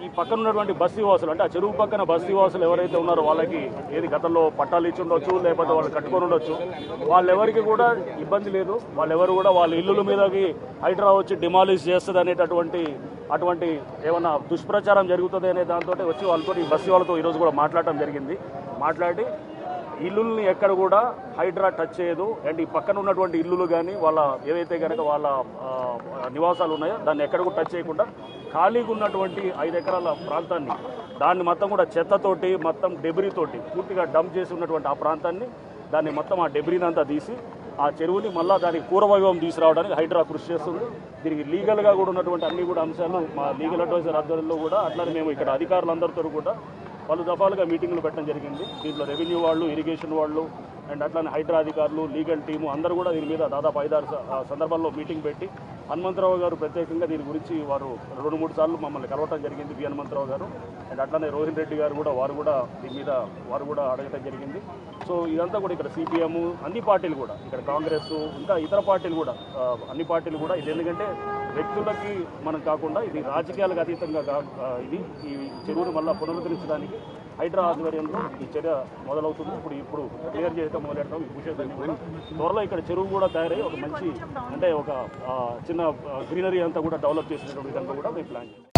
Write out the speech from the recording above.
ఈ పక్కన ఉన్నటువంటి బస్తీ వాసులు అంటే ఆ చెరువు పక్కన బస్తీ వాసులు ఎవరైతే ఉన్నారో వాళ్ళకి ఏది గతంలో పట్టాలు ఇచ్చి ఉండొచ్చు, లేకపోతే వాళ్ళు కట్టుకొని ఉండొచ్చు, వాళ్ళెవరికి కూడా ఇబ్బంది లేదు. వాళ్ళెవరు కూడా వాళ్ళ ఇల్లుల మీదకి హైడ్రా వచ్చి డిమాలిష్ చేస్తుంది అటువంటి ఏమన్నా దుష్ప్రచారం జరుగుతుంది అనే దాంతో వచ్చి వాళ్ళతో ఈ బస్తీ వాళ్ళతో ఈరోజు కూడా మాట్లాడటం జరిగింది. మాట్లాడి ఇల్లుల్ని ఎక్కడ కూడా హైడ్రా టచ్ చేయదు. అండ్ ఈ పక్కన ఉన్నటువంటి ఇల్లులు కానీ వాళ్ళ ఏవైతే కనుక వాళ్ళ నివాసాలు ఉన్నాయో దాన్ని ఎక్కడ కూడా టచ్ చేయకుండా ఖాళీగా ఉన్నటువంటి 5 ఎకరాల ప్రాంతాన్ని దాన్ని మొత్తం కూడా చెత్తతోటి మొత్తం డెబ్రీతోటి పూర్తిగా డంప్ చేసి ఉన్నటువంటి ఆ ప్రాంతాన్ని దాన్ని మొత్తం ఆ డెబ్రీని అంతా తీసి ఆ చెరువుని మళ్ళీ దానికి పూర్వవైభవం తీసుకురావడానికి హైడ్రా కృషి చేస్తుంది. దీనికి లీగల్గా కూడా ఉన్నటువంటి అన్ని కూడా అంశాలు మా లీగల్ అడ్వైజర్ ఆధ్వర్యంలో కూడా అట్లానే మేము ఇక్కడ అధికారులందరితో కూడా పలు దఫాలుగా మీటింగ్లు పెట్టడం జరిగింది. దీంట్లో రెవెన్యూ వాళ్ళు, ఇరిగేషన్ వాళ్ళు అండ్ అట్లానే హైడ్రా అధికారులు, లీగల్ టీము అందరూ కూడా దీని మీద దాదాపు 5-6 సందర్భాల్లో మీటింగ్ పెట్టి హనుమంతరావు గారు ప్రత్యేకంగా దీని గురించి వారు 2-3 సార్లు మమ్మల్ని కలవటం జరిగింది, వి హనుమంతరావు గారు. అండ్ అట్లానే రోహిన్ రెడ్డి గారు కూడా వారు కూడా దీని మీద వారు కూడా అడగటం జరిగింది. సో ఇదంతా కూడా ఇక్కడ సిపిఎం అన్ని పార్టీలు కూడా ఇక్కడ కాంగ్రెస్ ఇంకా ఇతర పార్టీలు కూడా అన్ని పార్టీలు కూడా ఇది ఎందుకంటే వ్యక్తులకి మనం కాకుండా ఇది రాజకీయాలకు అతీతంగా ఇది ఈ చెరువును మళ్ళీ పునరుద్ధరించడానికి హైడ్రా ఆధ్వర్యంలో ఈ చర్య మొదలవుతుంది. ఇప్పుడు క్లియర్ చేయడం మొదలెడతాం. ఈ భూషేశ్వరి త్వరలో ఇక్కడ చెరువు కూడా తయారై ఒక మంచి అంటే ఒక చిన్న గ్రీనరీ అంతా కూడా డెవలప్ చేసినటువంటి విధంగా కూడా మేము ప్లాన్ చేస్తాం.